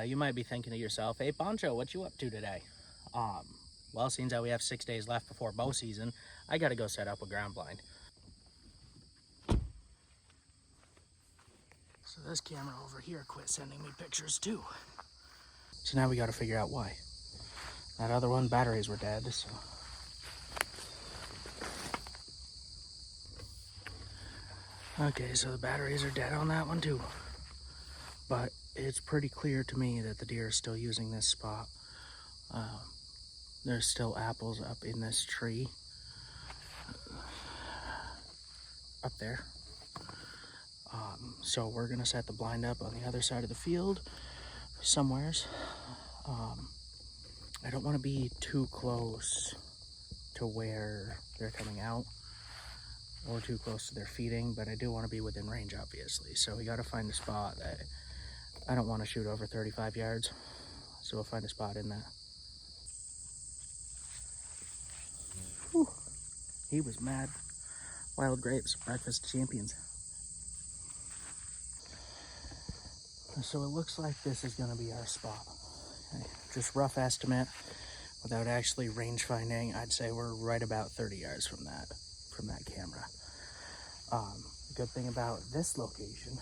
You might be thinking to yourself, hey Poncho, what you up to today? Well, seeing that we have 6 days left before bow season, I gotta go set up a ground blind. So this camera over here quit sending me pictures too. So now we gotta figure out why. That other one, batteries were dead, so. Okay, so the batteries are dead on that one too. But it's pretty clear to me that the deer is still using this spot. There's still apples up in this tree. Up there. So we're gonna set the blind up on the other side of the field, somewheres. I don't want to be too close to where they're coming out, or too close to their feeding, but I do want to be within range, obviously. So we got to find a spot that I don't want to shoot over 35 yards. So we'll find a spot in that. Whew. He was mad. Wild grapes, breakfast champions. So it looks like this is going to be our spot. Okay. Just rough estimate, without actually range finding, I'd say we're right about 30 yards from that camera. The good thing about this location,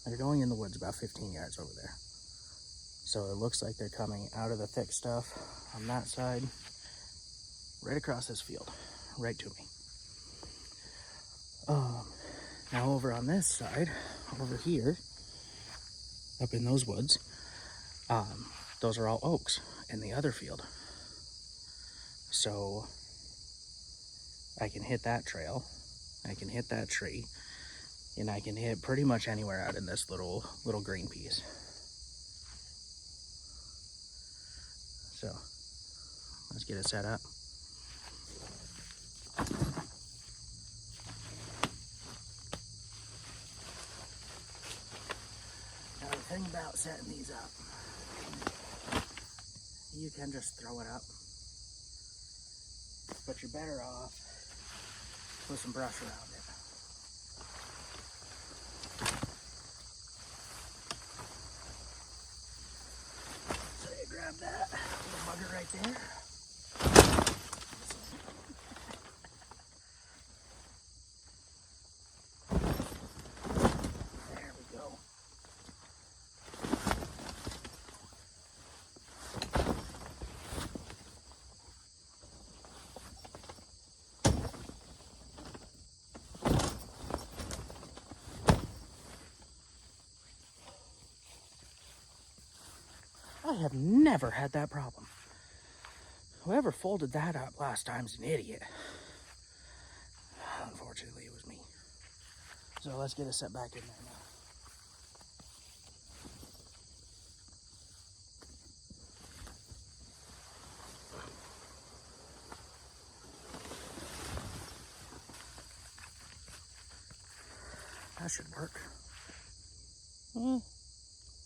they're going in the woods about 15 yards over there. So it looks like they're coming out of the thick stuff on that side, right across this field, right to me. Now over on this side, over here, up in those woods, those are all oaks in the other field. So I can hit that trail, I can hit that tree, and I can hit pretty much anywhere out in this little green piece. So let's get it set up. Now the thing about setting these up, you can just throw it up, but you're better off with some brush around it. So you grab that little bugger right there. There we go. I have never had that problem. Whoever folded that up last time's an idiot. Unfortunately, it was me. So let's get it set back in there now. That should work.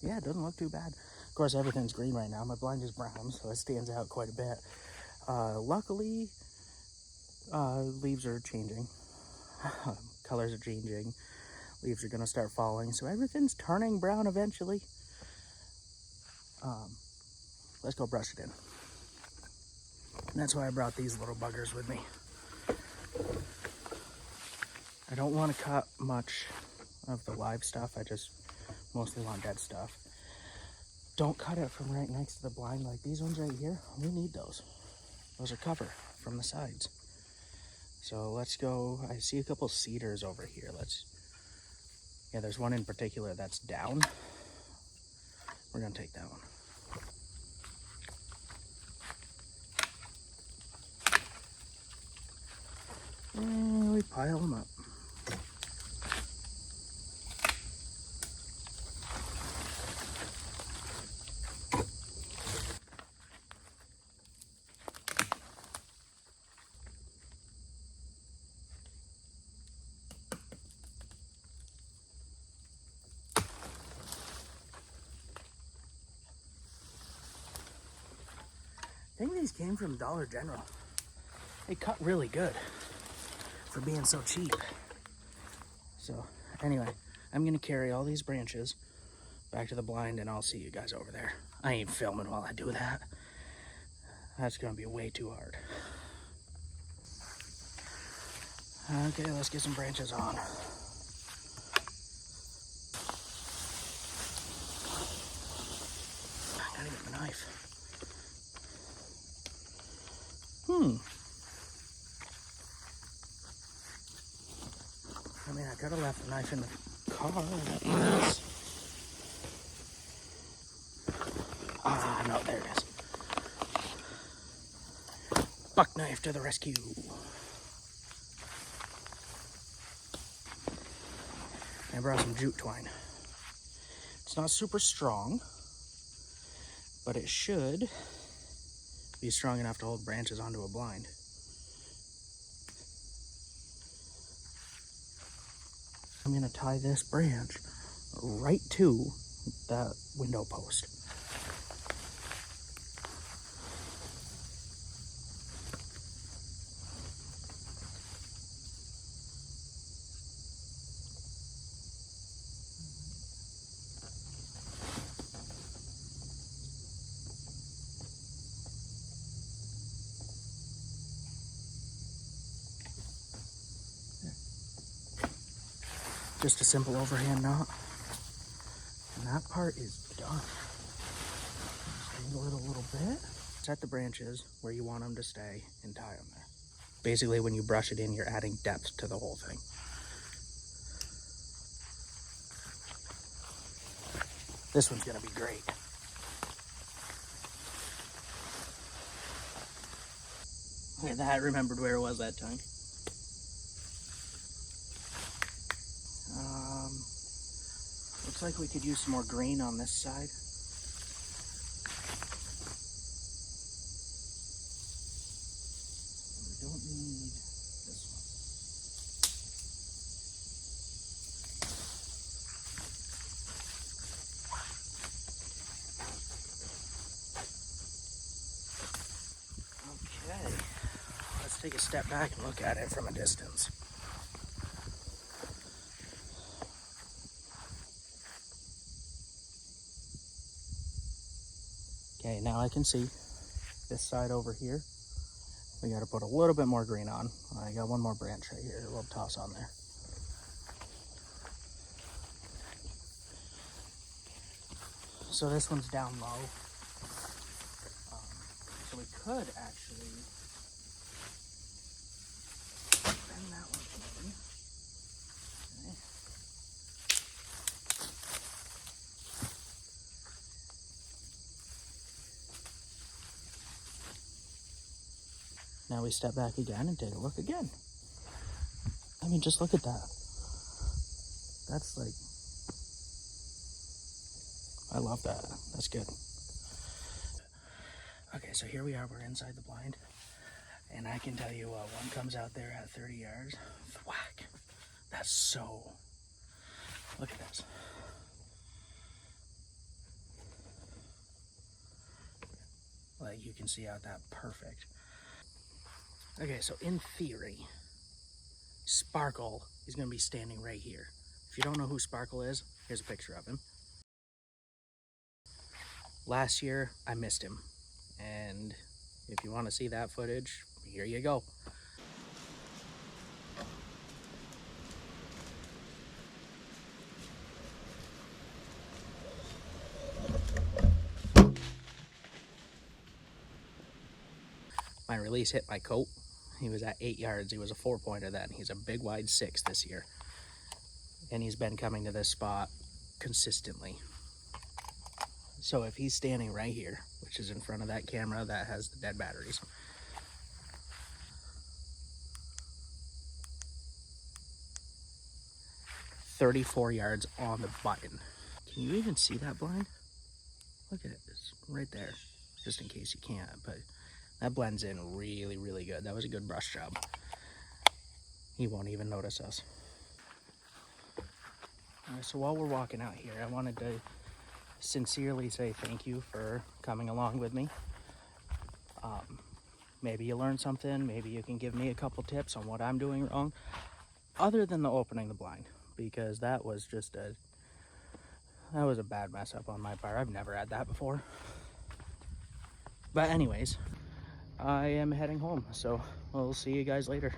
Yeah, it doesn't look too bad. Of course, everything's green right now. My blind is brown, so it stands out quite a bit. Luckily, leaves are changing. Colors are changing. Leaves are going to start falling, so everything's turning brown eventually. Let's go brush it in. And that's why I brought these little buggers with me. I don't want to cut much of the live stuff. I just mostly want dead stuff. Don't cut it from right next to the blind like these ones right here. We need those. Those are cover from the sides. So let's go. I see a couple cedars over here. Yeah, there's one in particular that's down. We're gonna take that one. And we pile them up. I think these came from Dollar General. They cut really good for being so cheap. So anyway, I'm gonna carry all these branches back to the blind, and I'll see you guys over there. I ain't filming while I do that. That's gonna be way too hard. Okay, let's get some branches on. I gotta get my knife. I mean, I could have left the knife in the car. Ah, no, there it is. Buck knife to the rescue. I brought some jute twine. It's not super strong, but it should be strong enough to hold branches onto a blind. I'm gonna tie this branch right to that window post. Just a simple overhand knot. And that part is done. Just angle it a little bit. Set the branches where you want them to stay and tie them there. Basically, when you brush it in, you're adding depth to the whole thing. This one's gonna be great. Look at that, I remembered where it was that time. Looks like we could use some more green on this side. We don't need this one. Okay, let's take a step back and look at it from a distance. Okay, now I can see this side over here. We got to put a little bit more green on. I got one more branch right here. We'll toss on there. So this one's down low. So we could actually bend that one in. Okay. Now we step back again and take a look again. I mean, just look at that. That's like, I love that. That's good. Okay, so here we are. We're inside the blind. And I can tell you what, one comes out there at 30 yards. Whack. That's so... Look at this. Like, you can see out that perfect. Okay, so in theory, Sparkle is going to be standing right here. If you don't know who Sparkle is, here's a picture of him. Last year, I missed him. And if you want to see that footage, here you go. My release hit my coat. He was at 8 yards. He was a 4-pointer then. He's a big wide 6 this year. And he's been coming to this spot consistently. So if he's standing right here, which is in front of that camera that has the dead batteries, $34 yards on the button. Can you even see that blind? Look at it, it's right there, just in case you can't, but that blends in really, really good. That was a good brush job. He won't even notice us. All right, so while we're walking out here, I wanted to sincerely say thank you for coming along with me. Maybe you learned something. Maybe you can give me a couple tips on what I'm doing wrong, other than the opening the blind, because that was just That was a bad mess up on my part. I've never had that before. But anyways, I am heading home, so we'll see you guys later.